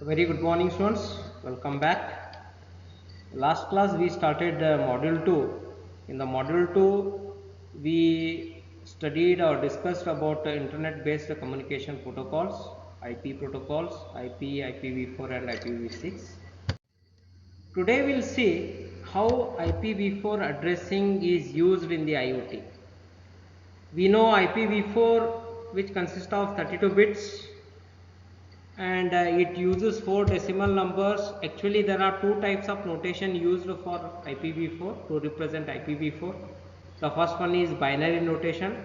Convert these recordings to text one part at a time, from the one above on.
Very good morning, students. Welcome back. Last class we started module 2. In the module 2, we studied or discussed about internet based communication protocols, IP protocols, IP, IPv4 and IPv6. Today we'll see how IPv4 addressing is used in the IoT. We know IPv4, which consists of 32 bits, and it uses 4 decimal numbers. Actually there are two types of notation used for IPv4 to represent IPv4. The first one is binary notation.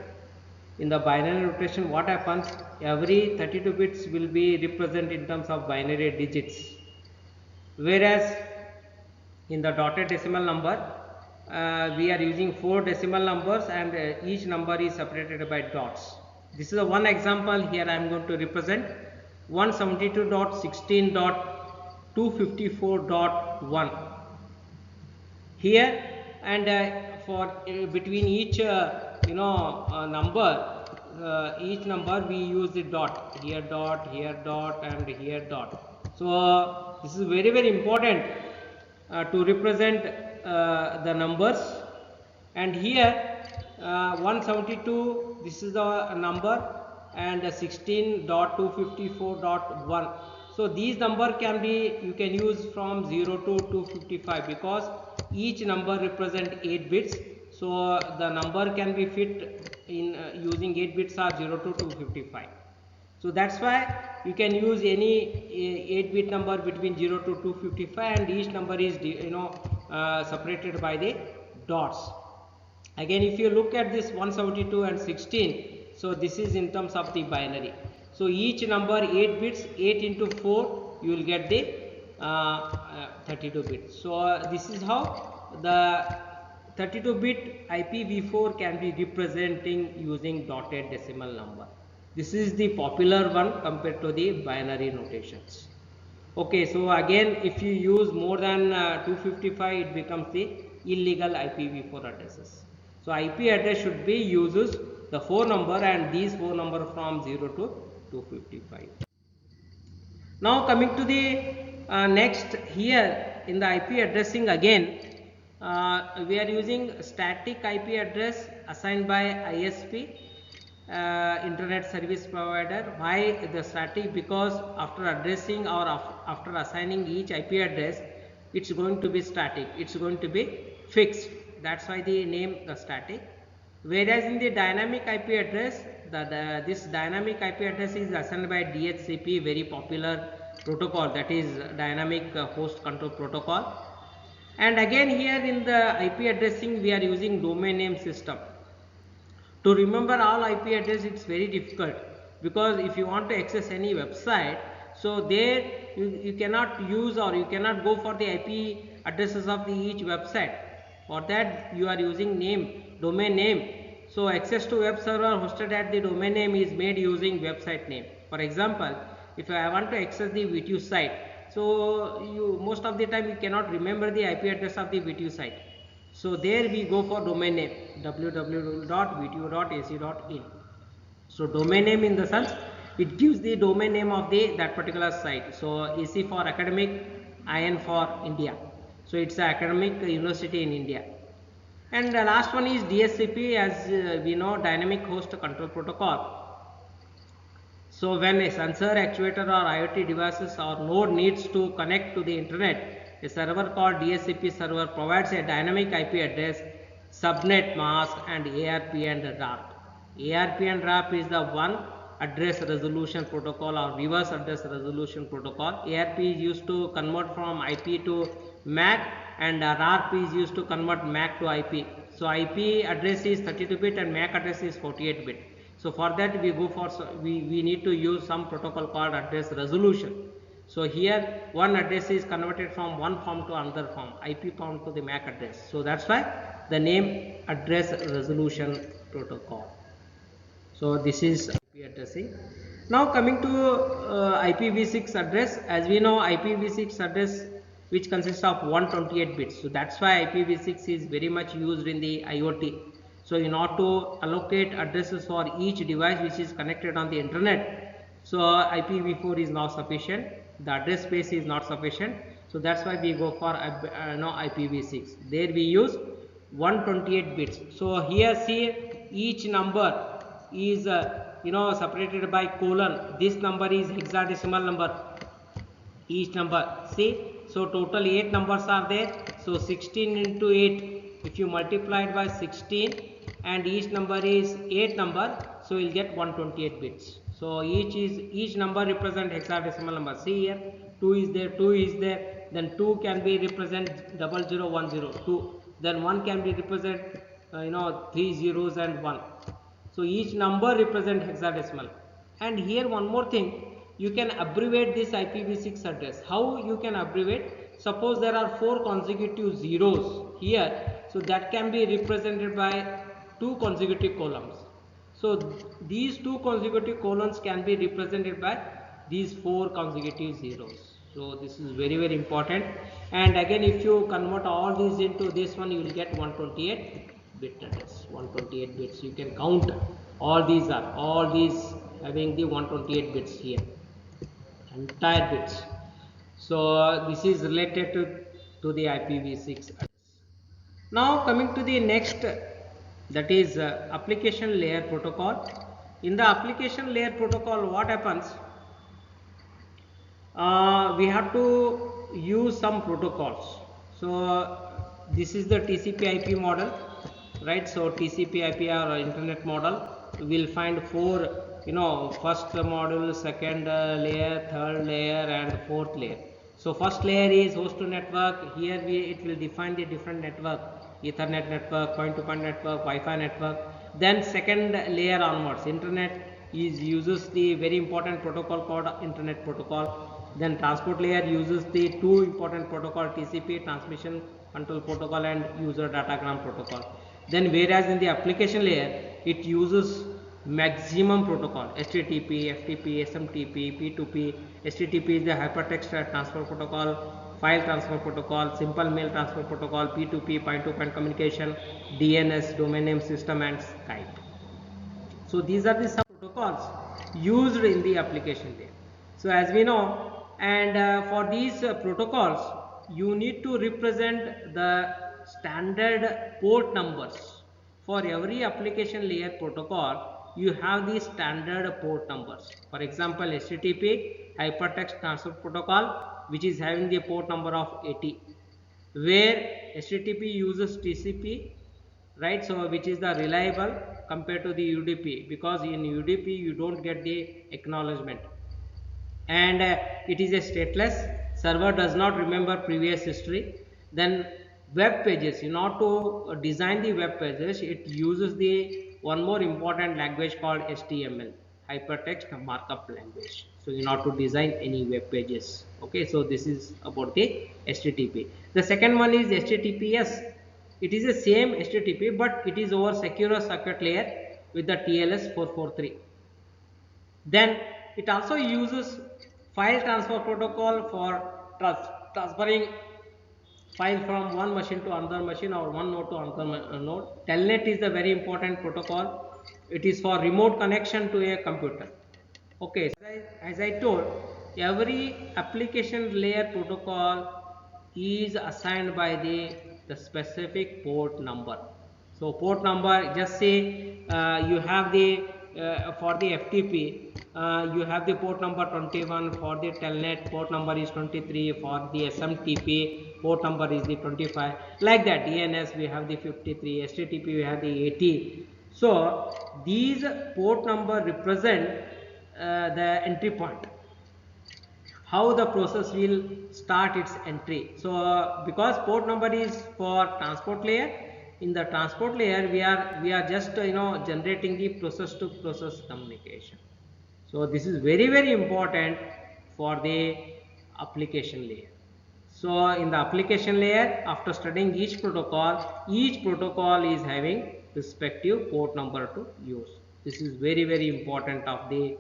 In the binary notation, what happens, every 32 bits will be represented in terms of binary digits, whereas in the dotted decimal number we are using 4 decimal numbers, and each number is separated by dots. This is a one example. Here I am going to represent 172.16.254.1 here, and for between each number, each number we use the dot, here dot, here dot and here dot. So this is very important to represent the numbers. And here 172, this is the number, and 16.254.1. so these number can be, you can use from 0 to 255, because each number represent 8 bits, so the number can be fit in using 8 bits are 0 to 255. So that's why you can use any 8-bit number between 0 to 255, and each number is separated by the dots. Again, if you look at this 172 and 16, so this is in terms of the binary. So each number 8 bits, 8 into 4, you will get the 32 bits. So this is how the 32-bit IPv4 can be representing using dotted decimal number. This is the popular one compared to the binary notations. Okay, so again, if you use more than 255, it becomes the illegal IPv4 addresses. So IP address should be uses the 4 number, and these 4 number from 0 to 255. Now coming to the next, here in the IP addressing again, we are using static IP address assigned by ISP, internet service provider. Why the static? Because after addressing or after assigning each IP address, it's going to be static, it's going to be fixed. That's why the name the static. Whereas in the dynamic IP address, this dynamic IP address is assigned by DHCP, very popular protocol, that is dynamic host control protocol. And again, here in the IP addressing, we are using domain name system. To remember all IP address, it's very difficult, because if you want to access any website, so there you cannot use, or you cannot go for the IP addresses of each website. For that you are using name, domain name. So access to web server hosted at the domain name is made using website name. For example, if I want to access the VTU site, so you most of the time you cannot remember the IP address of the VTU site. So there we go for domain name, www.vtu.ac.in. So domain name, in the sense it gives the domain name of that particular site. So AC for academic, IN for India. So it's an academic university in India. And the last one is DHCP, as we know, dynamic host control protocol. So when a sensor, actuator or IoT devices or node needs to connect to the internet, a server called DHCP server provides a dynamic IP address, subnet mask, and ARP and RAP. ARP and RAP is the one address resolution protocol or reverse address resolution protocol. ARP is used to convert from IP to MAC, and RAP is used to convert MAC to IP. So IP address is 32-bit and MAC address is 48-bit. So for that we go for, we need to use some protocol called address resolution. So here one address is converted from one form to another form, IP form to the MAC address. So that's why the name address resolution protocol. So this is IP addressing. Now coming to IPv6 address, as we know IPv6 address which consists of 128 bits. So that's why IPv6 is very much used in the IoT. So in order to allocate addresses for each device which is connected on the internet, So IPv4 is not sufficient, the address space is not sufficient, so that's why we go for IPv6. There we use 128 bits. So here see, each number is separated by colon. This number is hexadecimal number, each number, see, so total 8 numbers are there. So 16 into 8, if you multiply it by 16 and each number is 8 number, so you'll get 128 bits. So each number represent hexadecimal number. See here, 2 is there, 2 is there, then 2 can be represent 00102, then 1 can be represent 3 zeros and 1. So each number represent hexadecimal. And here one more thing, you can abbreviate this IPv6 address. How you can abbreviate? Suppose there are 4 consecutive zeros here, so that can be represented by 2 consecutive columns. So these 2 consecutive columns can be represented by these 4 consecutive zeros. So this is very, very important. And again, if you convert all these into this one, you will get 128 bit address. 128 bits. You can count all these having the 128 bits here, entire bits. So this is related to the IPv6 address. Now coming to the next, that is application layer protocol. In the application layer protocol, what happens? We have to use some protocols. So this is the TCP/IP model, right? So TCP/IP or internet model, we'll find 4, first module, second layer, third layer, and fourth layer. So first layer is host to network. Here it will define the different network: Ethernet network, point-to-point network, Wi-Fi network. Then second layer onwards, internet uses the very important protocol called internet protocol. Then transport layer uses the 2 important protocol, TCP, transmission control protocol, and user datagram protocol. Then whereas in the application layer, it uses maximum protocol: HTTP, FTP, SMTP, P2P. HTTP is the hypertext transfer protocol, file transfer protocol, simple mail transfer protocol, P2P, point-to-point communication, DNS, domain name system, and Skype. So these are the some protocols used in the application layer. So as we know, and for these protocols, you need to represent the standard port numbers. For every application layer protocol, you have the standard port numbers. For example, HTTP, hypertext transfer protocol, which is having the port number of 80, where HTTP uses TCP, right? So which is the reliable compared to the UDP, because in UDP you don't get the acknowledgement, and it is a stateless server, does not remember previous history. Then web pages, in order to design the web pages, it uses the one more important language called HTML, hypertext markup language. So in order to design any web pages, okay. So this is about the HTTP. The second one is HTTPS. It is the same HTTP, but it is over secure circuit layer with the TLS 443. Then it also uses file transfer protocol for transferring file from one machine to another machine, or one node to another node. Telnet is the very important protocol. It is for remote connection to a computer. Okay, as I told, every application layer protocol is assigned by the specific port number. So port number, just say you have the for the FTP, you have the port number 21. For the Telnet, port number is 23. For the SMTP, port number is the 25. Like that. DNS, we have the 53. HTTP, we have the 80. So these port number represent the entry point, how the process will start its entry. So because port number is for transport layer, in the transport layer we are just generating the process to process communication. So this is very, very important for the application layer. So in the application layer, after studying each protocol is having respective port number to use. This is very, very important of the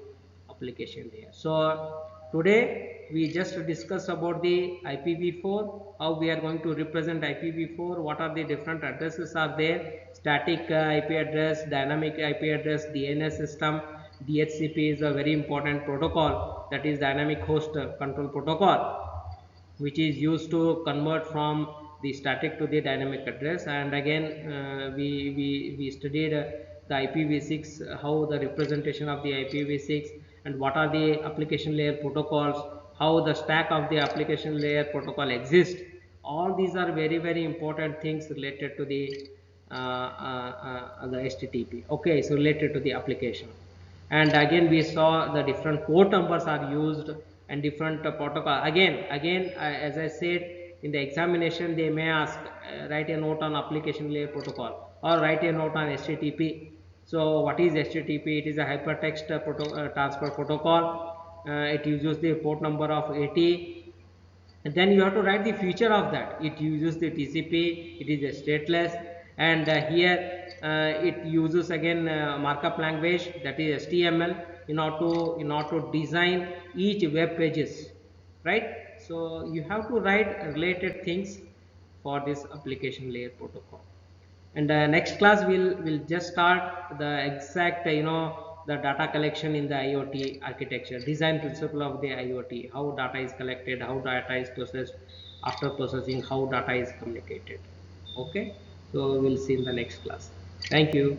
application layer. So today we just discussed about the IPv4, how we are going to represent IPv4, what are the different addresses are there: static IP address, dynamic IP address, DNS system, DHCP is a very important protocol, that is dynamic host control protocol, which is used to convert from the static to the dynamic address. And again, we studied the IPv6, how the representation of the IPv6 and what are the application layer protocols, how the stack of the application layer protocol exists. All these are very important things related to the HTTP. Okay, so related to the application. And again we saw the different port numbers are used and different protocol. Again as I said, in the examination they may ask, write a note on application layer protocol or write a note on HTTP. So what is HTTP? It is a hypertext transfer protocol. It uses the port number of 80, and then you have to write the feature of that. It uses the TCP, it is a stateless, and here it uses again markup language, that is HTML, in order to design each web pages, right? So you have to write related things for this application layer protocol. And next class we'll just start the exact the data collection in the IoT architecture, design principle of the IoT, how data is collected, how data is processed, after processing how data is communicated. Okay, so we'll see in the next class. Thank you.